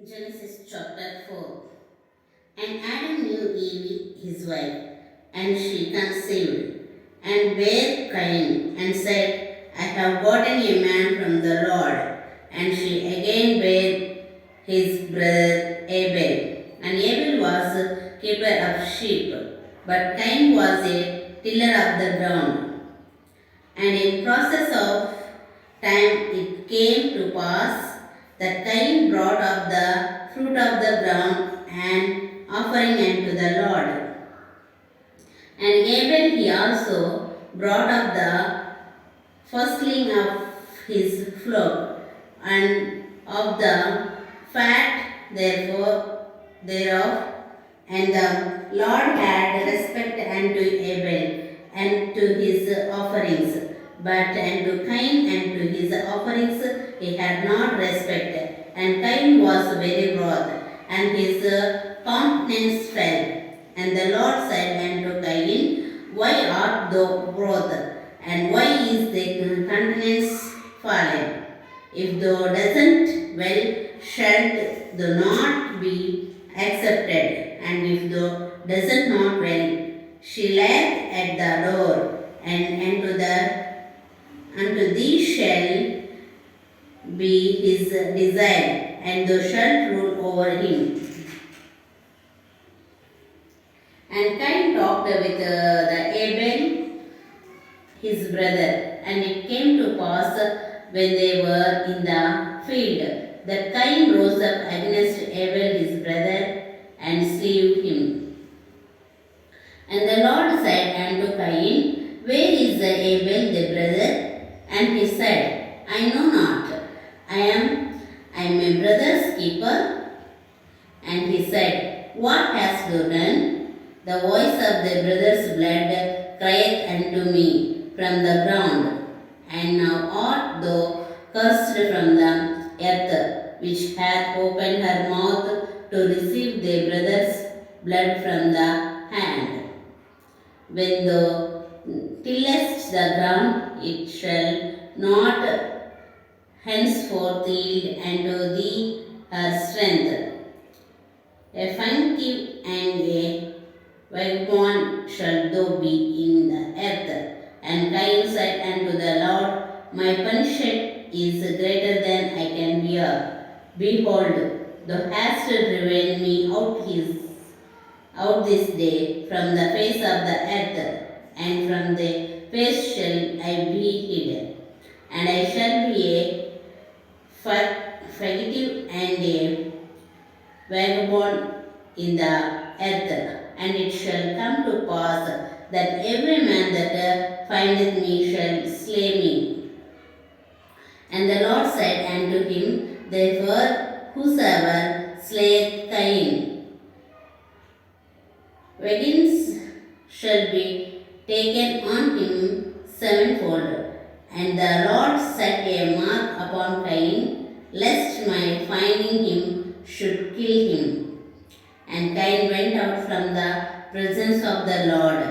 Genesis chapter 4. And Adam knew Eve his wife, and she conceived, and bare Cain, and said, I have gotten a man from the Lord. And she again bare his brother Abel. And Abel was a keeper of sheep, but Cain was a tiller of the ground. And in process of time it came to pass that Cain brought up the fruit of the ground and offering unto the Lord. And Abel he also brought up the firstling of his flock and of the fat thereof. And the Lord had respect unto Abel and to his offerings, but unto Cain and to his offerings he had not respect. And Cain was very wroth, and his countenance fell. And the Lord said unto Cain, Why art thou wroth, and why is thy countenance fallen? If thou doesn't well, shalt thou not be accepted, and if thou doesn't not well, she laughed at the door, and unto thee shall be his desire, and thou shalt rule over him. And Cain talked with the Abel, his brother, and it came to pass when they were in the field that Cain rose up against Abel his brother and slew him. And the Lord said unto Cain, Where is Abel the brother? And he said, I know not. I am my brother's keeper. And he said, What hast thou done? The voice of the brother's blood crieth unto me from the ground. And now art thou cursed from the earth, which hath opened her mouth to receive thy brother's blood from the hand. When thou tillest the ground, it shall not henceforth yield unto thee her strength. A fugitive and a vagabond shall thou be in the earth. And Cain said unto the Lord, My punishment is greater than I can bear. Behold, thou hast driven me out this day from the face of the earth, and from the face shall I be hid. And I shall be a fugitive and a vagabond in the earth. And it shall come to pass that every man that findeth me shall slay me. And the Lord said unto him, Therefore whosoever slayeth Cain, vengeance shall be taken on him sevenfold. And the Lord set a mark upon Cain, lest my finding him should kill him. And Cain went out from the presence of the Lord,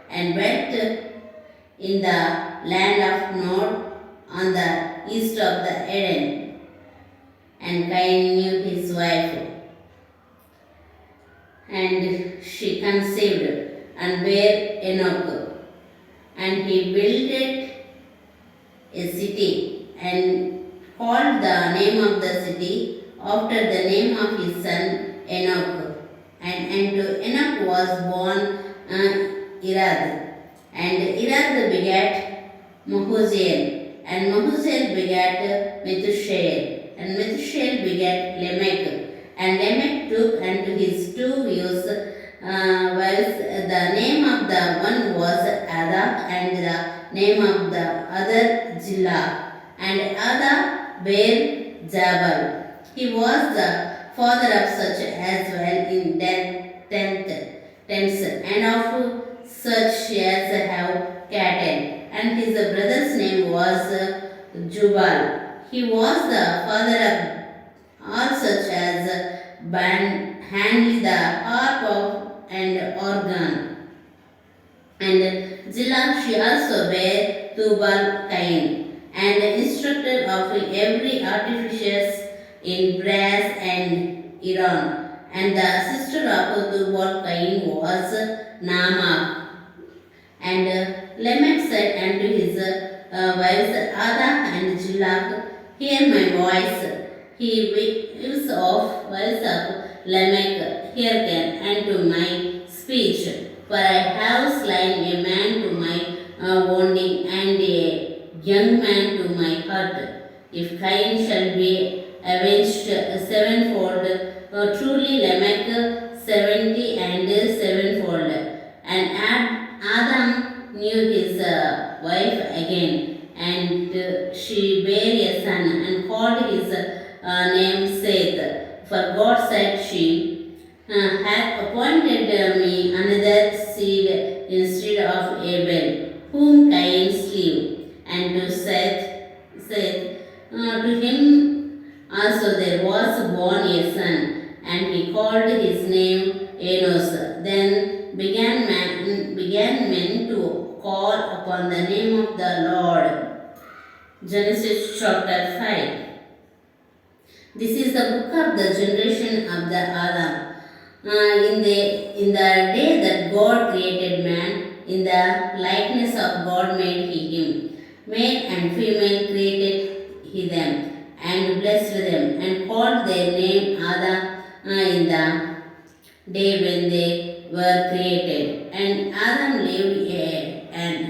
and dwelt in the land of Nod on the east of the Eden. And Cain knew his wife, and she conceived and bare Enoch. And he builded a city, and called the name of the city after the name of his son Enoch. And unto Enoch was born Irad. And Irad begat Mahuziel. And Mahuziel begat Methuselah. And Methuselah begat Lamech. And Lamech took unto his 2 wives. The name of the one was Ada, and the name of the other Zillah. And Ada bare Jabal. He was the father of such as well in tents, and of such as have cattle. And his brother's name was Jubal. He was the father of all such as handle the harp and organ. And Zillah she also bare Tubal Cain, and instructor of every artificers in brass and Iran. And the sister of Tubal Cain was Naamah. And Lamech said unto his wives Ada and Zillah, hear my voice. He wives of wives of Lamech, hearken unto my speech. For I have slain a man to my wounding, and a young man to my hurt. If Cain shall be avenged sevenfold, truly Lamech 70 and sevenfold. And Adam knew his wife again, and she bare a son, and called his name Seth. For God said, she hath appointed me another seed instead of Abel, whom Cain slew. And to Seth, to him also there was born a son, and he called his name Enos. Then began men to call upon the name of the Lord. Genesis chapter 5. This is the book of the generation of the Adam. In the day that God created man, in the likeness of God made he him. Male and female created he them, and blessed them, and called their name Adam in the day when they were created. And Adam lived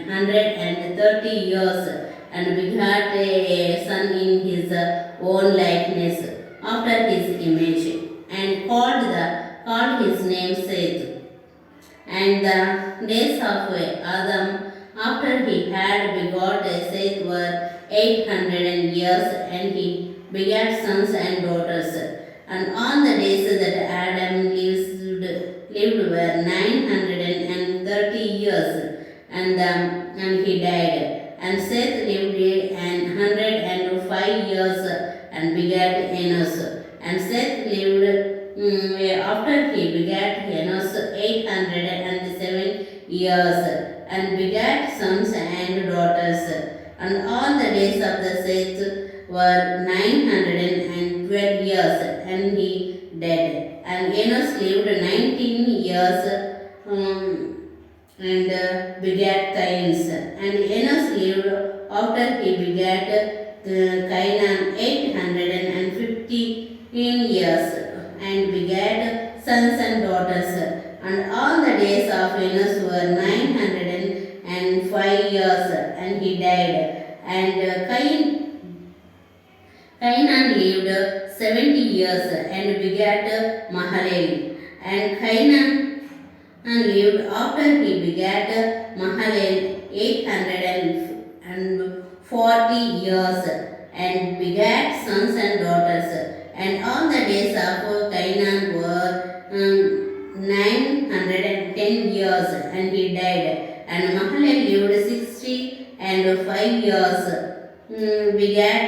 130 years, and begat a son in his own likeness, after his image, and called his name Seth. And the days of Adam, after he had begot Seth, were 800 years, and he begat sons and daughters. And on the days that Adam lived were 930 years, and he died. And Seth lived 105 years, and begat Enos. And Seth lived after he begat Enos 807 years, and begat sons and daughters. And all the days of the Seth were 912 years, and he died. And Enos lived 19 years, and begat Cain. And Enos lived after he begat Cainan 815 years, and begat sons and daughters. And all the days of Enos were 905 years, and he died. And Cainan lived 70 years, and begat Mahalalel. And Cainan lived after he begat Mahalalel 840 years, and begat sons and daughters. And all the days of Cainan were 910 years, and he died. And Mahalalel lived 65 years, begat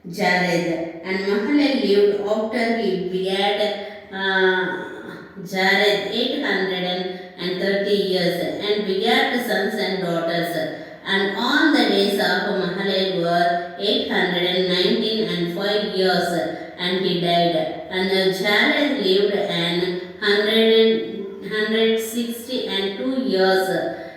Jared. And Mahalalel lived after he begat Jared 830 years, and begat sons and daughters. And all the days of Mahalalel were 819 and 5 years, and he died. And Jared lived 160 and 2 years,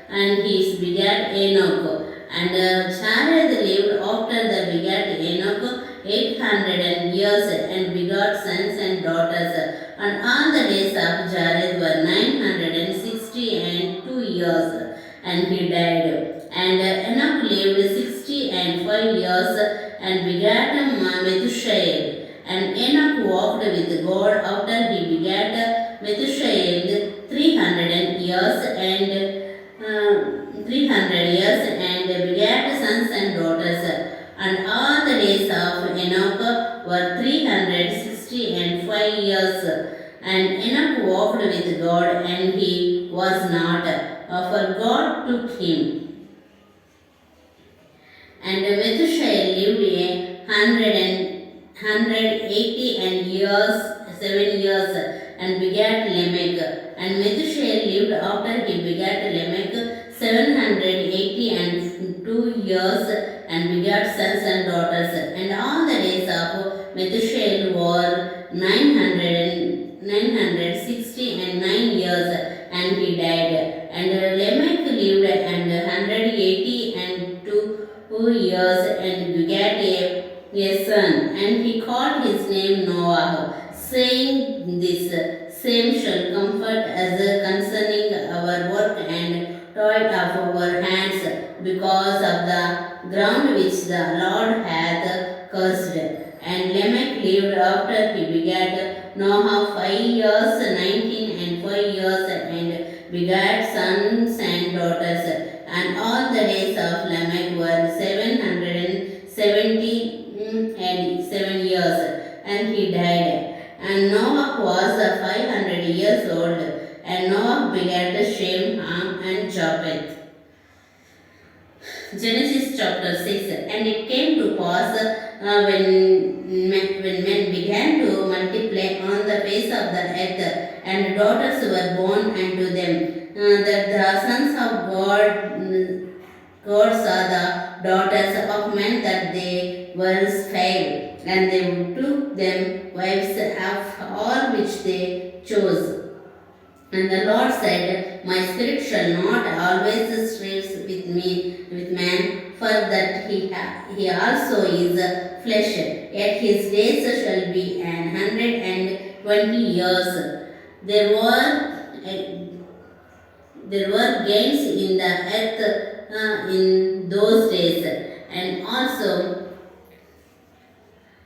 and he begat Enoch. And Jared lived after the begat Enoch 800 years, and begot sons and daughters. And all the days of Jared were 960 and 2 years, and he died. And Enoch lived 60 and 5 years, and begat Methuselah. And Enoch walked with God after he begat Methuselah 300 years, and begat sons and daughters. And all the days of Enoch were 360 and 5 years. And Enoch walked with God, and he was not, for God took him. And Methuselah lived 180 and 7 years, and begat Lamech. And Methuselah lived after he begat Lamech 780 and 2 2 years and begat sons and daughters. And all the days of Methuselah were 969 years, and he died. And Lamech lived and 180 and 2 years and begat a son, and he called his name Noah, saying, This same shall comfort us concerning our work and toil of our hands, because of the ground which the Lord hath cursed. And Lamech lived after he begat Noah 5 years, 19 and 5 years, and begat sons and daughters. And all the days of Lamech were 777 years, and he died. And Noah was 500 years old, and Noah begat Shem, Ham, and Japheth. Genesis chapter 6. And it came to pass when men began to multiply on the face of the earth, and daughters were born unto them, that the sons of God saw the daughters of men that they were fair, and they took them wives of all which they chose. And the Lord said, My spirit shall not always strive with man, for that he also is flesh, yet his days shall be 120 years. There were gains in the earth in those days, and also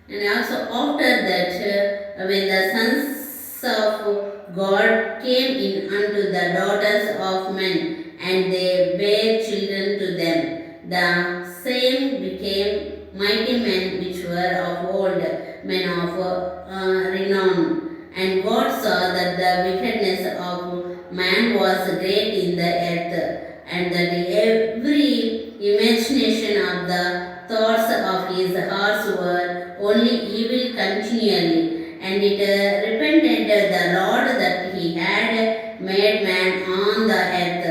after that, when the sons of God came in unto the daughters of men, and they bare children to them, the same became mighty men which were of old, men of renown. And God saw that the wickedness of man was great in the earth, and that every imagination of the thoughts of his hearts were only evil continually. And it repented the Lord that he had made man on the earth,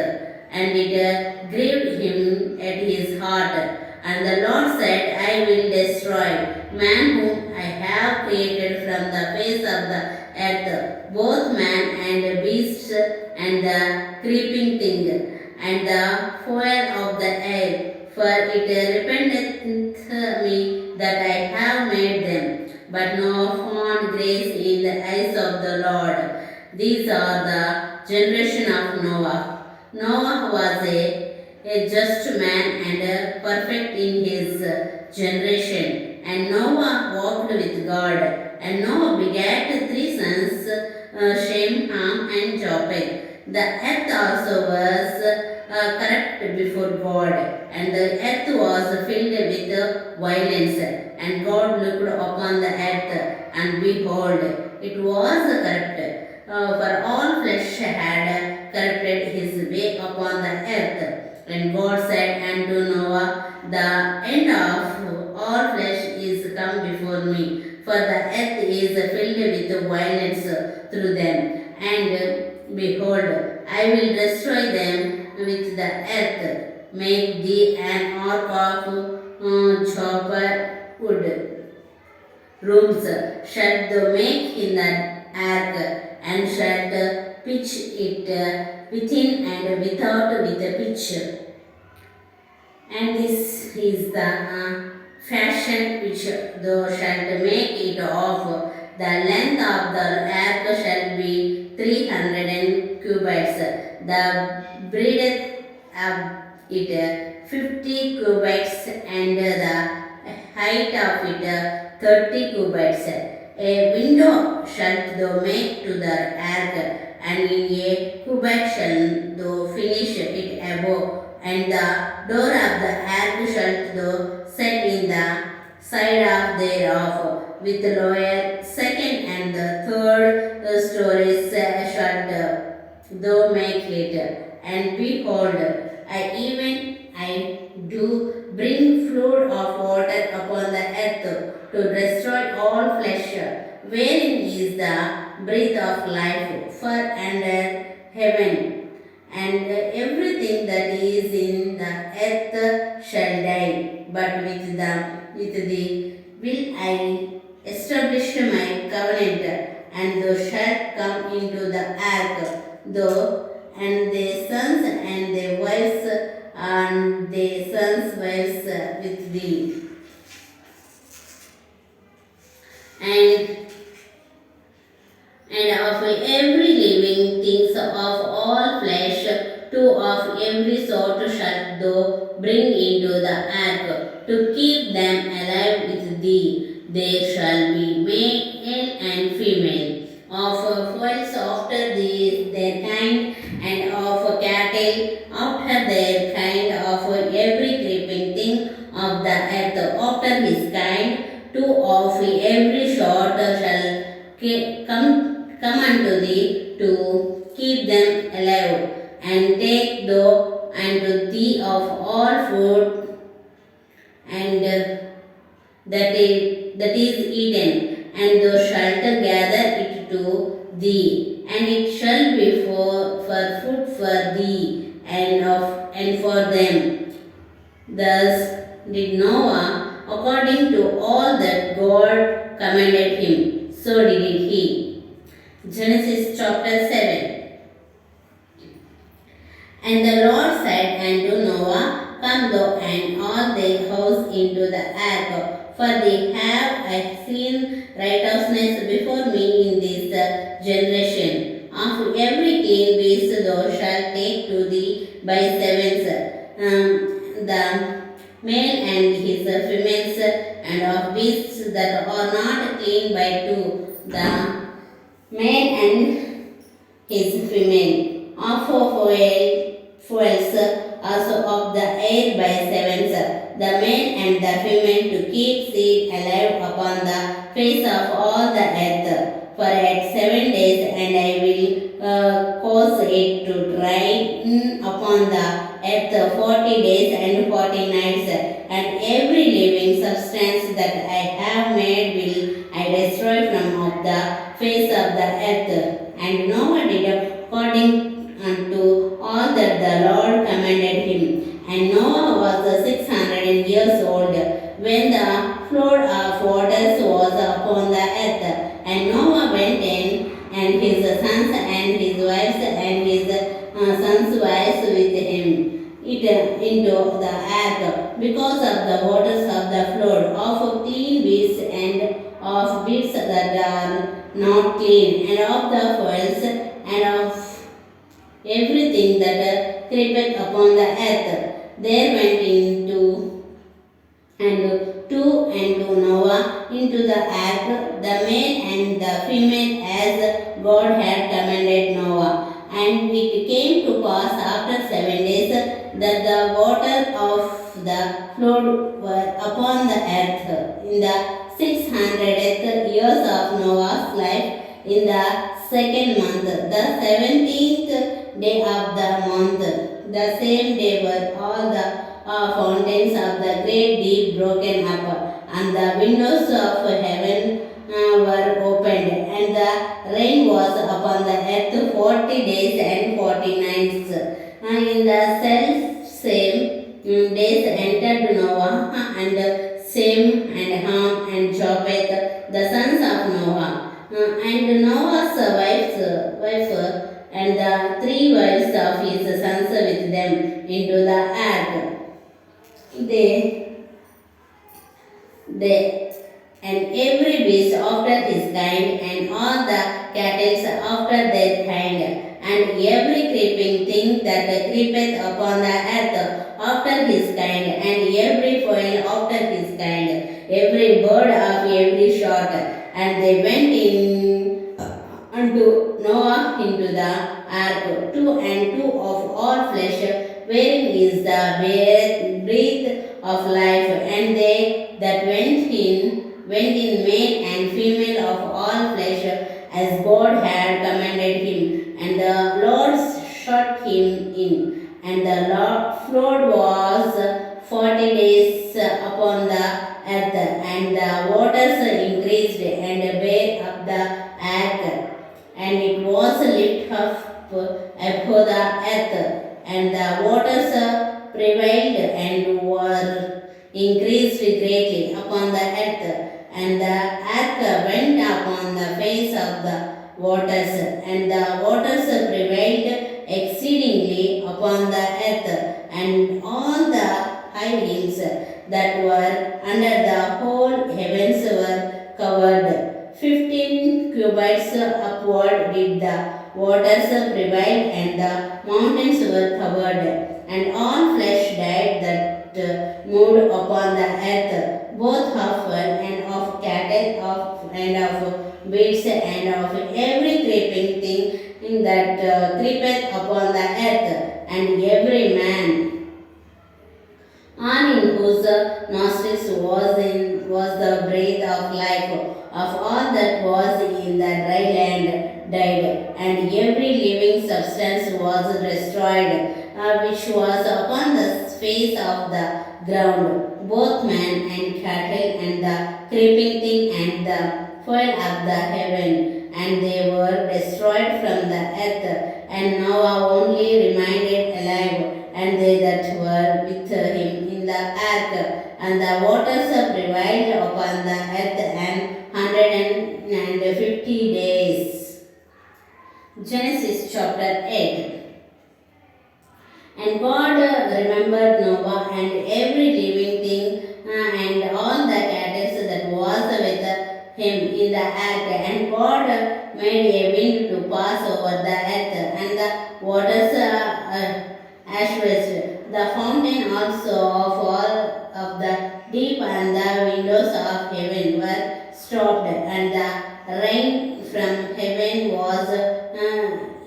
and it grieved him at his heart. And the Lord said, I will destroy man whom I have created from the face of the earth, both man and beast, and the creeping thing, and the fowl of the air, for it repenteth me that I have made them. But Noah found grace in the eyes of the Lord. These are the generation of Noah. Noah was a just man and perfect in his generation. And Noah walked with God. And Noah begat 3 sons, Shem, Ham, and Japheth. The earth also was corrupt before God, and the earth was filled with violence. And God looked upon the earth, and behold, it was corrupt, for all flesh had corrupted his way upon the earth. And God said unto Noah, The end of all flesh is come before me, for the earth is filled with violence through them. And behold, I will destroy them with the earth. Make thee an ark of copper wood. Rooms shalt thou make in the ark, and shalt pitch it within and without with a pitch. And this is the fashion which thou shalt make it of. The length of the ark shall be 300 cubits, the breadth of it 50 cubits, and the height of it 30 cubits. A window shalt thou make to the ark, and in a cubit shalt thou finish it above. And the door of the ark shalt thou set in the side of thereof, with the lower, second, and the third stories shalt thou make it. And behold, I do bring flood of water upon the earth to destroy all flesh, wherein is the breath of life for under heaven. and everything that is in the earth shall die. But with thee will I establish my covenant, and thou shalt come into the ark, thou and their sons and their wives and their sons' wives with thee. And of every living things of all flesh, two of every sort shalt thou bring into the ark, to keep them alive with thee. There shall be male and female, of fowls after their kind, and of cattle after their kind, of every creeping thing of the earth after his kind. Two of every sort shall come unto thee, to keep them alive, and take thou unto thee of all food, and that is eaten, and thou shalt gather it to thee, and it shall be for food for thee and for them. Thus did Noah according to all that God commanded him, so did he. Genesis chapter 7. And the Lord said unto Noah, Come thou and all thy house into the ark, for they have I seen righteousness before me in this generation. Of every clean beast thou shalt take to thee by sevens, the male and his females, and of beasts that are not clean by two, the male and his female, of fowls also of the air by sevens, the male and the female, to keep seed alive upon the face of all the earth. For at 7 days, and I will cause it to dry upon the earth 40 days and 40 nights, and every living substance that I have made will I destroy from off the face of the earth. And Noah did according unto all that the Lord commanded him. And Noah was 600 years old when the flood of waters was upon the earth. And Noah went in, and his sons and his wives and his sons' wives with him into the ark, because of the waters of the flood, of clean beasts and of beasts that are not clean, and of the fowls, and of everything that creepeth upon the earth. There went into Noah into the ark, the male and the female, as God had commanded Noah. And it came to pass after 7 days that the water of the flood were upon the earth in the 600th years of Noah's life, in the second month, the 17th day of the month. The same day were all the fountains of the great deep broken up, and the windows of heaven were opened, and the rain was upon the earth 40 days and 40 nights. In the self same days entered Noah and Sem and Ham and Japheth, the sons of Noah, and Noah's wife and the 3 wives of his sons with them into the ark. They and every beast after his kind, and all the cattle after their kind, and every creeping thing that creepeth upon the earth after his kind, and every fowl after his kind, every bird of every sort. And they went in unto Noah into the ark, 2 and 2 of all flesh, wherein is the breath of life. And they that went in male and female of all flesh, as God had commanded him. And the Lord shut him in. And the flood was 40 days upon the earth, and the waters increased and bare up the ark, and it was lifted up above the earth. and the waters prevailed exceedingly upon the earth, and all the high hills that were under the whole heavens were covered. 15 cubits upward did the waters prevail, and the mountains were covered, and all flesh died that moved upon the earth, both of man and of cattle, and of beasts, and of every creeping thing that creepeth upon the earth, and every man on in whose nostrils was the breath of life of all that was in the dry land died, and every living substance was destroyed, which was upon the face of the ground, both man and cattle, and the creeping thing, and the fowl of the heaven, and they were destroyed from the earth, and Noah only remained alive, and they that were with him in the ark, and the waters prevailed upon the earth and 150 days. Genesis chapter 8. And God remembered Noah and every living thing, and all the cattle that was with him in the ark, and God made a wind to pass over the earth, and the waters assuaged. The fountain also of all of the deep and the windows of heaven were stopped, and the rain from heaven was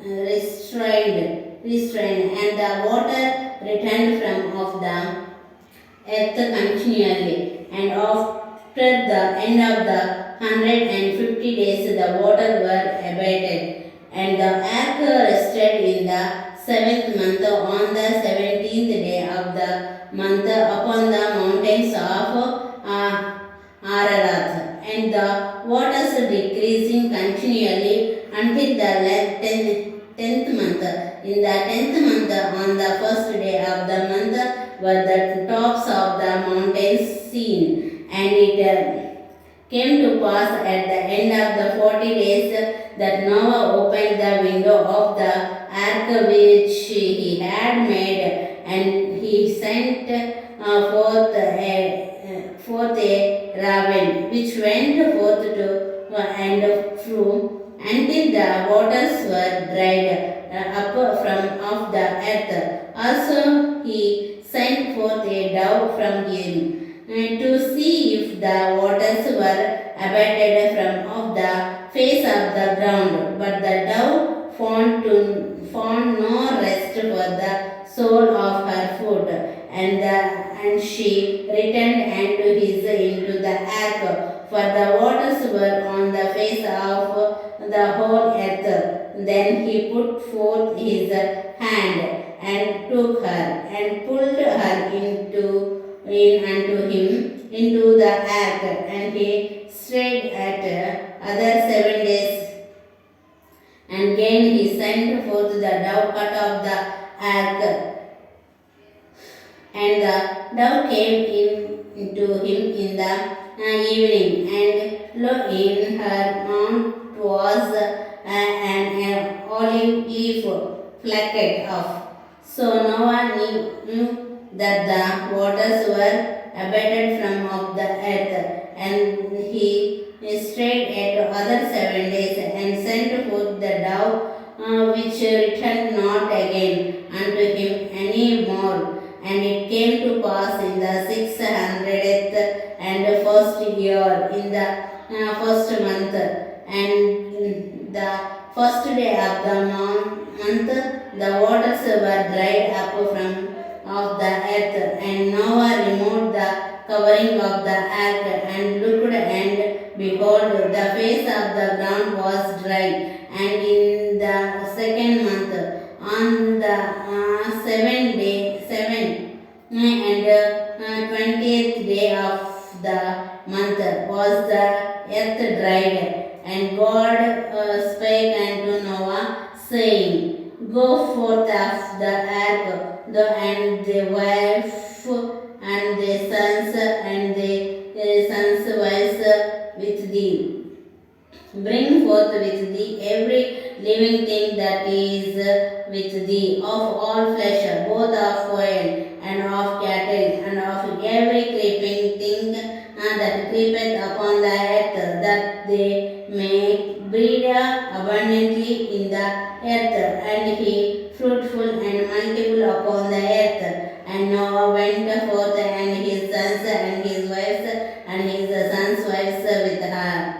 restrained, and the water returned from of the earth continually. And after the end of the 150 days, the water were abated, and the ark rested in the seventh month on the 17th day of the month upon the mountains of Ararat, and the waters decreasing continually until the tenth month. In the 10th month, on the first day of the month, were the tops of the mountains seen, and it came to pass at the end of the 40 days that Noah opened the window of the ark which he had made, and he sent forth a raven, which went forth to and flew until the waters were dried up from off the earth. Also he sent forth a dove from him to see if the waters were abated from off the face of the ground. But the dove found no rest for the sole of her foot, and she returned into the ark, for the waters were on the face of the whole earth. Then he put forth his hand and took her and pulled her in unto him into the ark, and he stayed at other 7 days. And again he sent forth the dove cut of the ark, and the dove came into him in the evening, and lo, in her mouth was an olive leaf plucked off. So Noah knew that the waters were abated from off the earth, and he stayed at other 7 days, and sent forth the dove, which returned not again unto him any more. And it came to pass in the 600th and first year, in the first month, and the first day of the month, the waters were dried up from of the earth. And Noah removed the covering of the ark, and looked, and behold, the face of the ground was dry. And in the second month, on the 20th day of the month, was the earth dried. And God spake unto Noah, saying, Go forth of the ark, and the wife, and the sons, and the sons' wives with thee. Bring bring forth with thee every living thing that is with thee, of all flesh, both of quail and of cattle, and of every creeping thing that creepeth upon the earth, that they may breed abundantly in the earth, and he fruitful and multiple upon the earth. And Noah went forth, and his sons and his wives, and his sons' wives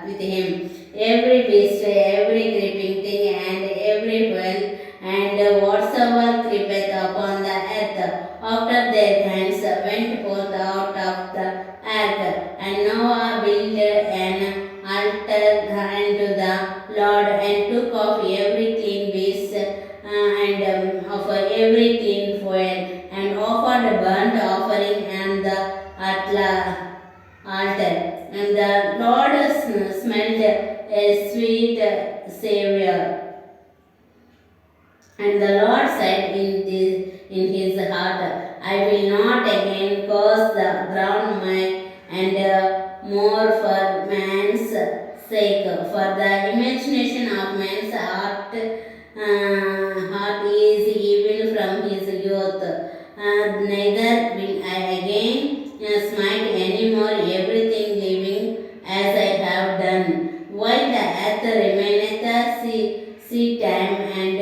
with him. Every beast, every creeping thing, and every fowl, and whatsoever creepeth upon the earth, after their hands went forth out of the ark. And Noah built an altar unto the Lord, and took of every clean beast, and of every clean fowl, and offered burnt offering on the altar. And the Lord smelled a sweet savour. And the Lord said in his heart, I will not again curse the ground and more for man's sake. For the imagination of man's heart is evil from his youth. Neither will I again smite any more everything living as I have done. While the earth remaineth, seed time and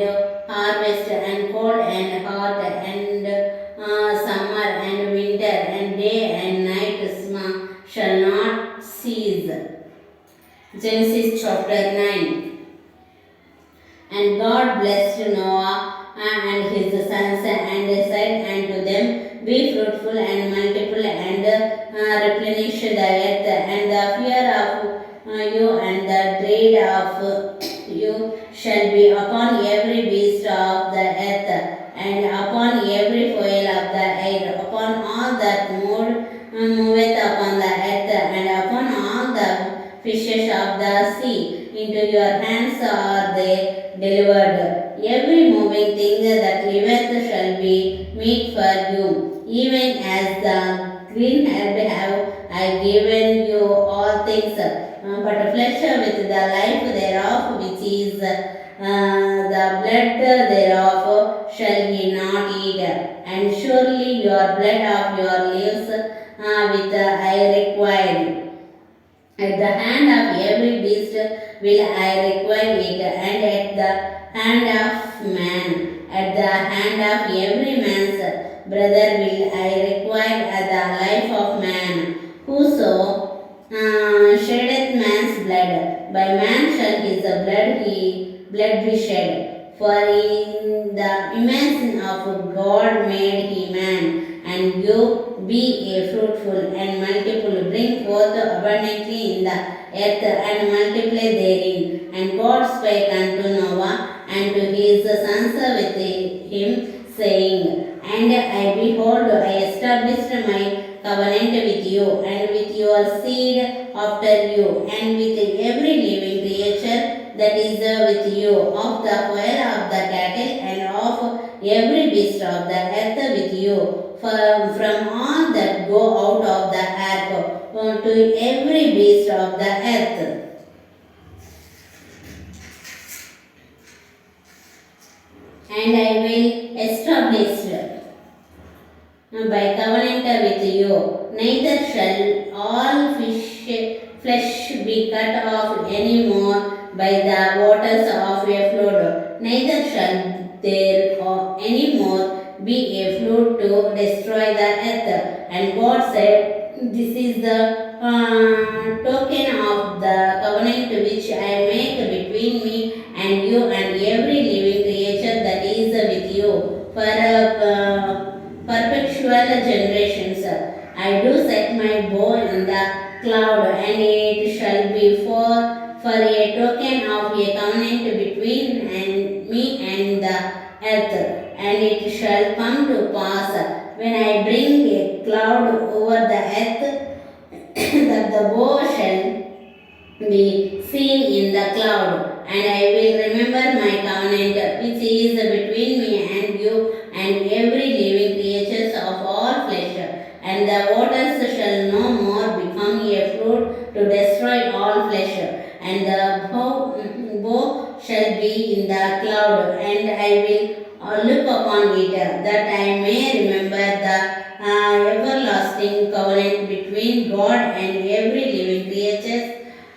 harvest, and cold and hot, and summer and winter, and day and night shall not cease. Genesis chapter 9. And God blessed Noah and his sons, and said unto them, Be fruitful and multiply, and replenish the earth, and the fear of you and the dread of you shall be upon every beast of the earth, and upon every fowl of the air, upon all that moveth upon the earth, and upon all the fishes of the sea. Into your hands are they delivered. Every moving thing that liveth shall be meat for you, even as the green herb have I given you all things. But flesh with the life thereof, which is the blood thereof, shall he not eat. And surely your blood of your lives with I require. At the hand of every beast will I require it, and at the hand of man, at the hand of every man's brother will I require the life of man. Whoso sheddeth man's blood, by man shall his blood be shed. For in the image of God made he man, and you be a fruitful and multiple, bring forth abundantly in the earth, and multiply therein. And God spake unto Noah and to his sons with him, saying, And I behold, I established my covenant with you, and with your seed after you, and with every living creature that is with you, of the fowl of the cattle, and of every beast of the earth with you, from all that go out of the ark, to every beast of the earth. And I will establish by covenant with you, neither shall all flesh be cut off any more by the waters of a flood, neither shall there any more be a flood to destroy the earth. And God said, This is the token of the covenant which I make between me and you and every living creature that is with you for perpetual generations. I do set my bow in the cloud, and it shall be for a token of a covenant between me and the earth. And it shall come to pass, when I bring a cloud over the earth, that the bow shall be seen in the cloud. And I will remember my covenant which is between me and you and every living creatures of all flesh. And the waters shall no more become a flood to destroy all flesh. And the bow bow shall be in the cloud, and I will look upon it, that I may remember the everlasting covenant between God and every living creature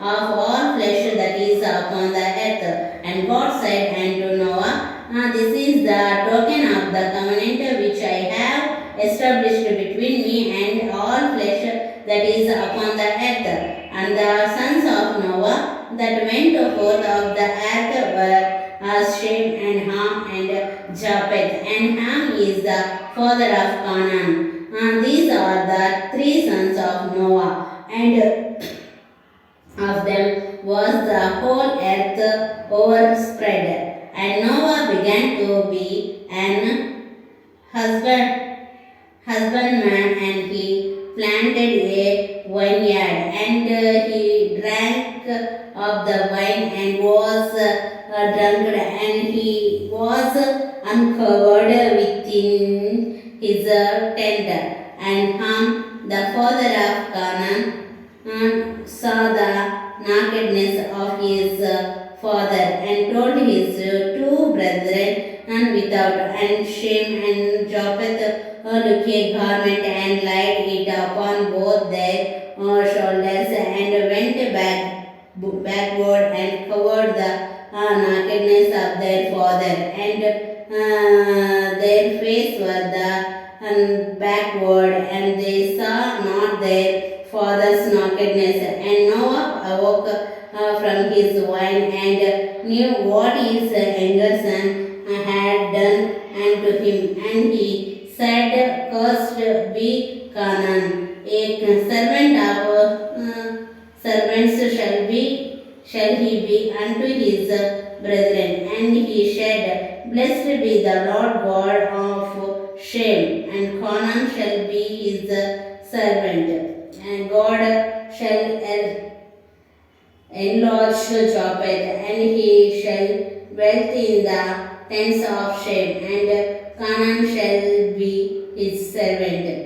of all flesh that is upon the earth. And God said unto Noah, this is the token of the covenant which I have established between me and all flesh that is upon the earth. And the sons of Noah that went forth of the earth were Shem and Ham and Japheth. And Ham is the father of Canaan. These are the three sons of Noah, and of them was the whole earth overspread. And Noah began to be an husbandman, and he planted a vineyard, and he drank of the wine and was drunk, and he was uncovered within his tent. And Ham, the father of Canaan, saw the nakedness of his father, and told his two brethren without, and Shem and Japheth took a garment and laid it upon both their shoulders, and went backward and covered the nakedness of their father, and their face were the backward, and they saw not their father's nakedness. And Noah awoke from his wine, and knew what his younger son had done unto him. And he said, Cursed be Canaan, a servant of servants shall he be unto his brethren. And he said, Blessed be the Lord God of Shem, and Canaan shall be his servant. And God shall enlarge Japheth, and he shall dwell in the tents of Shem, and Canaan shall be his servant.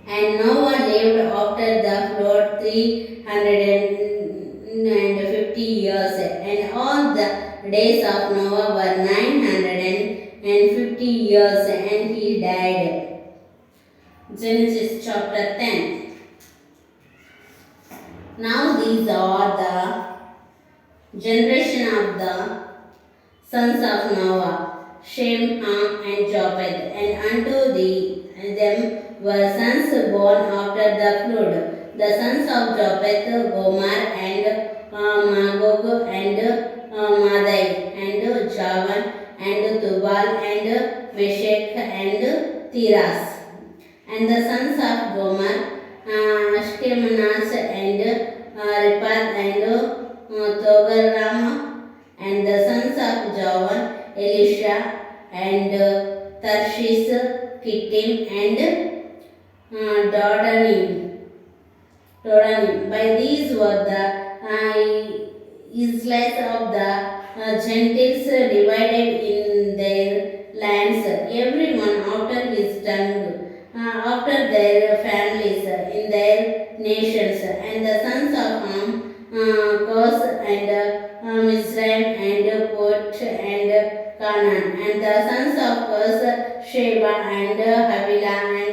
And Noah lived after the flood 350 years, and all the days of Noah were 950 years, and he died. Genesis chapter 10. Now these are the generation of the sons of Noah, Shem, Ham, and Japheth, and unto them were sons born after the flood. The sons of Japheth, Gomer, and Magog, and Madai, and Javan, and Tubal, and Meshech, and Tiras. And the sons of Gomer, Ashkenaz, and Riphath, and Togarmah. And the sons of Javan, Elisha, and Tarshish, Kittim, and Dodanim. By these were the Israelites of the Gentiles divided in their lands, everyone after his tongue, after their families, in their nations. And the sons of Ham, Cos, and Mizraim, and Put, and Canaan. And the sons of Cos, Sheba, and Havilah, and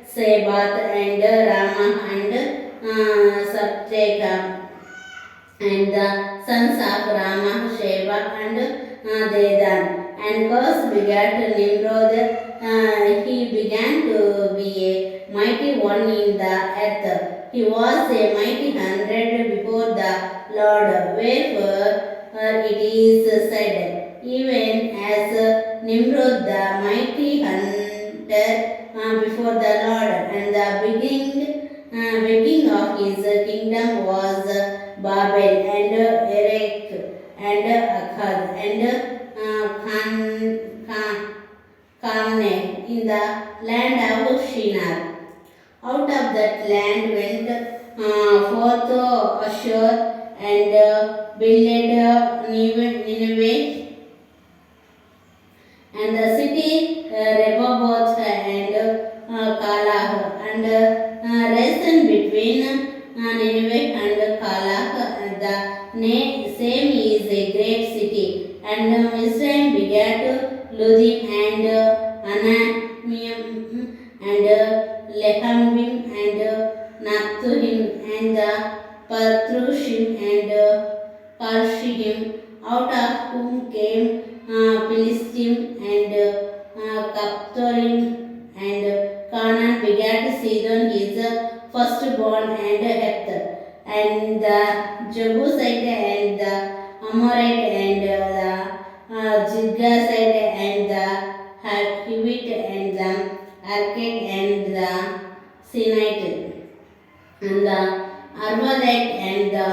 Sebath, and Ramah, and Sabteka. And the sons of Ramah, Sheba, and Dedan. And Cos begat Nimrod. He began to be a mighty one in the earth. He was a mighty 100 before the Lord. Wherefore it is said, even as Nimrod the mighty hunter before the Lord. And the beginning of his kingdom was Babel, and Erech, and Akkad, and Calneh, in the land of Shinar. Out of that land went forth Ashur, and builded Nineveh, and the city Rehoboth, and Kalah, and reasoned between Nineveh and Kalah, the same is a great city. And Mizraim begat Ludim and Anamium and Lehamim and Nathuhim and Patrushim and Parshim, out of whom came Philistim and Captorim, and Canaan begat Sidon his firstborn and Heth, and the Jebusite and the Amorite and the Girgasite and the Hivite and the Archite and the Sinite and the Arvalite and the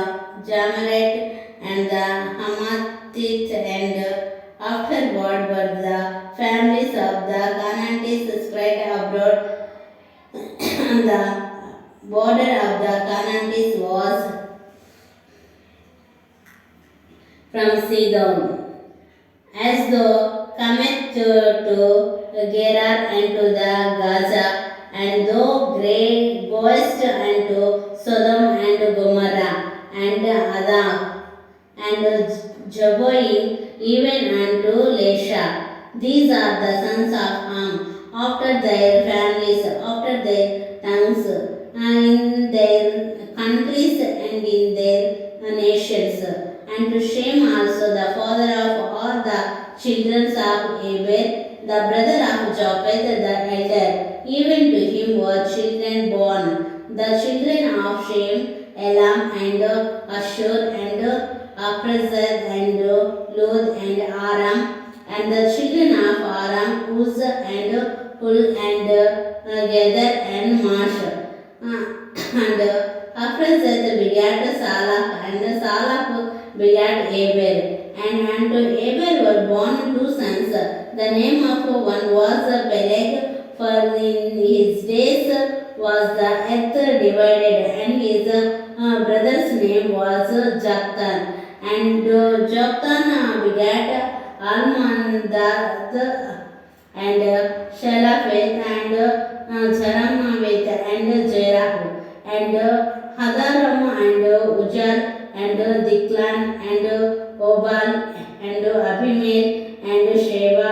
Jamalite and the Hamathite, and afterward were the families of the Canaanites spread abroad. And the border of the Canaanites was from Sidon, as thou cometh to Gerar and to the Gaza, and thou goest unto Sodom and Gomorrah, and Addah, and Jeboim, even unto Lesha. These are the sons of Ham, after their families, after their tongues, in their countries and in their nations. And to Shem also, the father of all the children of Eber, the brother of Japheth the elder, even to him were children born. The children of Shem, Elam and Ashur and Aprazad and Lud and Aram, and the children of Aram, Uz and Hul and Gether and Mash. And Aprazad begat Salah, and Salah begat Eber, and unto Eber were born two sons. The name of one was Peleg, for in his days was the earth divided, and his brother's name was Joktan. And Joktan begat Almandad and Shalafeth and Zaramaveth and Jerahu, and Hadaram and Ujal and Diklan and Obal and Abimael and Sheba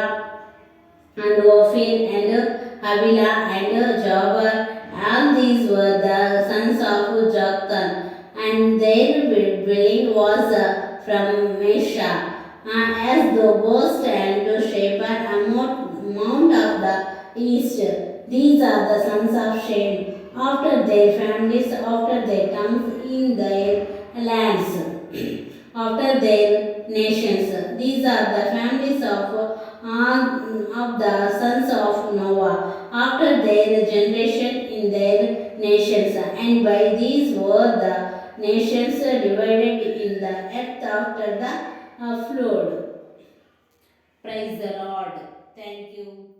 and Ophir and Havila and Jobber. All these were the sons of Joktan, and their dwelling was from Mesha, as thou goest and to Sheba, a mount of the east. These are the sons of Shem, after their families, after their tongues, in their lands, after their nations. These are the families of the sons of Noah, after their generation, in their nations. And by these were the nations divided in the earth after the flood. Praise the Lord. Thank you.